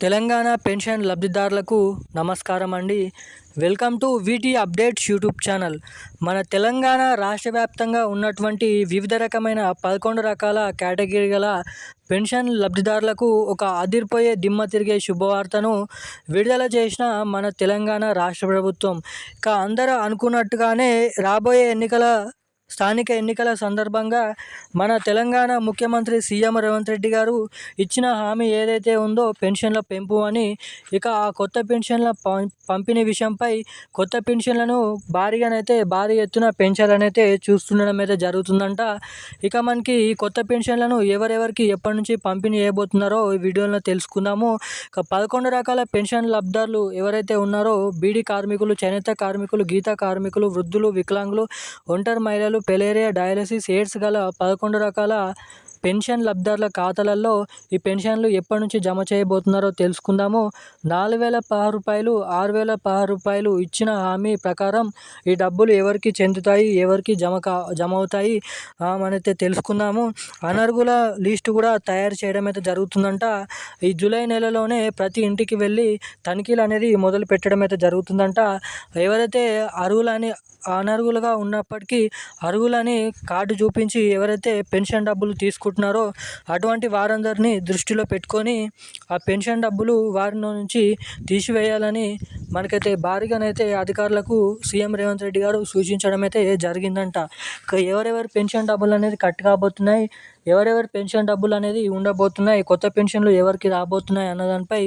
Telangana pension లబ్ధిదారులకు నమస్కారం అండి. Welcome to వీటీ updates YouTube channel. మన తెలంగాణ రాష్ట్ర వ్యాప్తంగా ఉన్నటువంటి వివిధ రకమైన 11 రకాల కేటగిరీ గల పెన్షన్ లబ్ధిదారులకు ఒక అదిరిపోయే దిమ్మ తిరిగే శుభవార్తను విడుదల చేసిన మన తెలంగాణ రాష్ట్ర ప్రభుత్వం. ఇక అందరూ అనుకున్నట్టుగానే రాబోయే స్థానిక ఎన్నికల సందర్భంగా మన తెలంగాణ ముఖ్యమంత్రి సీఎం రేవంత్ రెడ్డి గారు ఇచ్చిన హామీ ఏదైతే ఉందో పెన్షన్ల పెంపు అని, ఇక ఆ కొత్త పెన్షన్ల పంపిణీ విషయంపై కొత్త పెన్షన్లను భారీ ఎత్తున పెంచాలనైతే చూస్తుండడం అయితే జరుగుతుందంట. ఇక మనకి ఈ కొత్త పెన్షన్లను ఎవరెవరికి ఎప్పటి నుంచి పంపిణీ చేయబోతున్నారో ఈ వీడియోలో తెలుసుకుందాము. ఇక 11 రకాల పెన్షన్ లబ్ధిదారులు ఎవరైతే ఉన్నారో బీడీ కార్మికులు, చేనేత కార్మికులు, గీత కార్మికులు, వృద్ధులు, వికలాంగులు, ఒంటరి మహిళలు, పెలేరియా, డయాలసిస్, ఎయిడ్స్ గల 11 రకాల పెన్షన్ లబ్ధిదారుల ఖాతాలలో ఈ పెన్షన్లు ఎప్పటి నుంచి జమ చేయబోతున్నారో తెలుసుకుందాము. 4,016 రూపాయలు, 6,016 రూపాయలు ఇచ్చిన హామీ ప్రకారం ఈ డబ్బులు ఎవరికి చెందుతాయి, ఎవరికి జమ అవుతాయి మనైతే తెలుసుకుందాము. అనర్హుల లిస్టు కూడా తయారు చేయడం అయితే జరుగుతుందంట. ఈ జూలై నెలలోనే ప్రతి ఇంటికి వెళ్ళి తనిఖీలు అనేది మొదలు పెట్టడం అయితే జరుగుతుందంట. ఎవరైతే అనర్హులుగా ఉన్నప్పటికీ అర్హులని కార్డు చూపించి ఎవరైతే పెన్షన్ డబ్బులు తీసుకుంటున్నారో అటువంటి వారందరినీ దృష్టిలో పెట్టుకొని ఆ పెన్షన్ డబ్బులు వారి నుంచి తీసివేయాలని మనకైతే భారీగానైతే అధికారులకు సీఎం రేవంత్ రెడ్డి గారు సూచించడం అయితే జరిగిందంట. ఎవరెవరి పెన్షన్ డబ్బులు అనేది కట్ కాబోతున్నాయి, ఎవరెవరి పెన్షన్ డబ్బులు అనేది ఉండబోతున్నాయి, కొత్త పెన్షన్లు ఎవరికి రాబోతున్నాయి అన్నదానిపై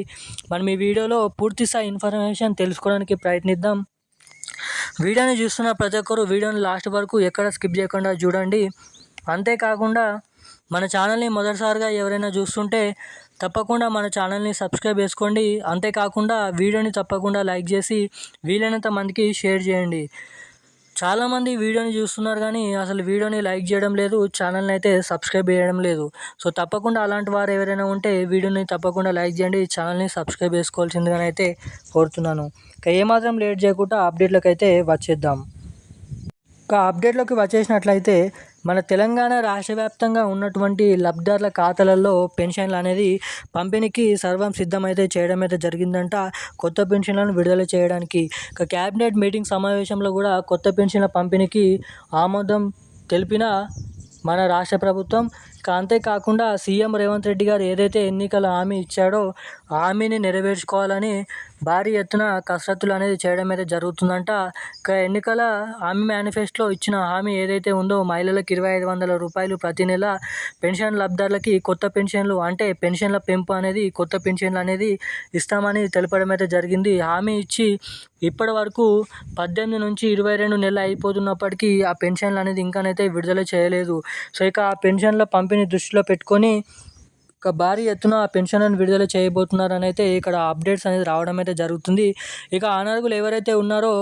మనం ఈ వీడియోలో పూర్తిస్థాయి ఇన్ఫర్మేషన్ తెలుసుకోవడానికి ప్రయత్నిద్దాం. వీడియోని చూస్తున్న ప్రతి ఒక్కరు వీడియోని లాస్ట్ వరకు ఎక్కడ స్కిప్ చేయకుండా చూడండి. అంతేకాకుండా మన ఛానల్ని మొదటిసారిగా ఎవరైనా చూస్తుంటే తప్పకుండా మన ఛానల్ని సబ్స్క్రైబ్ చేసుకోండి. అంతేకాకుండా వీడియోని తప్పకుండా లైక్ చేసి వీలైనంత మందికి షేర్ చేయండి. చాలామంది వీడియోని చూస్తున్నారు కానీ అసలు వీడియోని లైక్ చేయడం లేదు, ఛానల్ని అయితే సబ్స్క్రైబ్ చేయడం లేదు. సో తప్పకుండా అలాంటి వారు ఎవరైనా ఉంటే వీడియోని తప్పకుండా లైక్ చేయండి, ఛానల్ని సబ్స్క్రైబ్ చేసుకోవాల్సిందిగా అయితే కోరుతున్నాను. ఇక ఏమాత్రం లేట్ చేయకుండా అప్డేట్లకు అయితే వచ్చేద్దాం. ఇక అప్డేట్లోకి వచ్చేసినట్లయితే మన తెలంగాణ రాష్ట్ర వ్యాప్తంగా ఉన్నటువంటి లబ్ధిదారుల ఖాతాలలో పెన్షన్లు అనేది పంపిణీకి సర్వం సిద్ధమైతే చేయడం అయితే జరిగిందంట. కొత్త పెన్షన్లను విడుదల చేయడానికి ఇక క్యాబినెట్ మీటింగ్ సమావేశంలో కూడా కొత్త పెన్షన్ల పంపిణీకి ఆమోదం తెలిపిన మన రాష్ట్ర ప్రభుత్వం. అంతేకాకుండా సీఎం రేవంత్ రెడ్డి గారు ఏదైతే ఎన్నికల హామీ ఇచ్చాడో ఆ హామీని నెరవేర్చుకోవాలని భారీ ఎత్తున కసరత్తులు అనేది చేయడం అయితే జరుగుతుందంట. ఇక ఎన్నికల హామీ మేనిఫెస్టోలో ఇచ్చిన హామీ ఏదైతే ఉందో మహిళలకు 2,500 రూపాయలు ప్రతి నెల, పెన్షన్ లబ్ధిదారులకి కొత్త పెన్షన్లు అంటే పెన్షన్ల పెంపు అనేది కొత్త పెన్షన్లు అనేది ఇస్తామని తెలపడం అయితే జరిగింది. హామీ ఇచ్చి ఇప్పటి వరకు 18 నుంచి 22 నెలలు అయిపోతున్నప్పటికీ ఆ పెన్షన్లు అనేది ఇంకానైతే విడుదల చేయలేదు. సో ఇక ఆ పెన్షన్ల పంపిణీ దృష్టిలో పెట్టుకొని ఇక భారీ ఎత్తున ఆ పెన్షన్లను విడుదల చేయబోతున్నారని అయితే ఇక్కడ అప్డేట్స్ అనేది రావడం అయితే జరుగుతుంది. ఇక అనర్హులు ఎవరైతే ఉన్నారో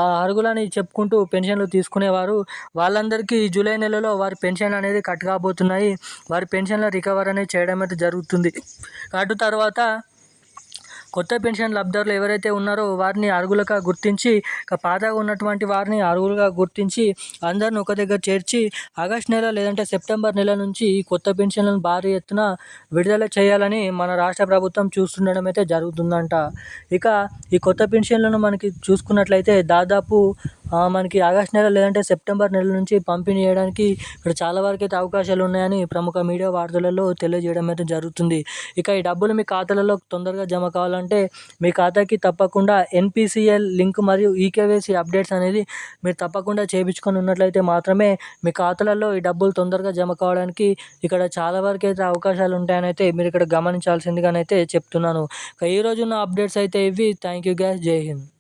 ఆ అర్హులని చెప్పుకుంటూ పెన్షన్లు తీసుకునేవారు వాళ్ళందరికీ జూలై నెలలో వారి పెన్షన్ అనేది కట్ కాబోతున్నాయి. వారి పెన్షన్ల రికవర్ అనేది చేయడం అయితే జరుగుతుంది. అటు తర్వాత కొత్త పెన్షన్ లబ్ధిదారులు ఎవరైతే ఉన్నారో వారిని అర్హులుగా గుర్తించి పాతగా ఉన్నటువంటి వారిని అర్హులుగా గుర్తించి అందరిని ఒక దగ్గర చేర్చి ఆగస్టు నెల లేదంటే సెప్టెంబర్ నెల నుంచి ఈ కొత్త పెన్షన్లను భారీ ఎత్తున విడుదల చేయాలని మన రాష్ట్ర ప్రభుత్వం చూస్తుండడం అయితే జరుగుతుందంట. ఇక ఈ కొత్త పెన్షన్లను మనకి చూసుకున్నట్లయితే దాదాపు మనకి ఆగస్టు నెల లేదంటే సెప్టెంబర్ నెల నుంచి పంపిణీ చేయడానికి ఇక్కడ చాలా వరకు అయితే అవకాశాలు ఉన్నాయని ప్రముఖ మీడియా వార్తలలో తెలియజేయడం అయితే జరుగుతుంది. ఇక ఈ డబ్బులు మీ ఖాతాలలో తొందరగా జమ కావాలంటే మీ ఖాతాకి తప్పకుండా ఎన్పిసిఎల్ లింక్ మరియు ఈకేవైసీ అప్డేట్స్ అనేది మీరు తప్పకుండా చేయించుకొని ఉన్నట్లయితే మాత్రమే మీ ఖాతాలలో ఈ డబ్బులు తొందరగా జమ కావడానికి ఇక్కడ చాలా వరకు అయితే అవకాశాలు ఉంటాయని అయితే మీరు ఇక్కడ గమనించాల్సిందిగానైతే చెప్తున్నాను. ఇక ఈరోజు ఉన్న అప్డేట్స్ అయితే ఇవి. Thank you guys. జై హింద్.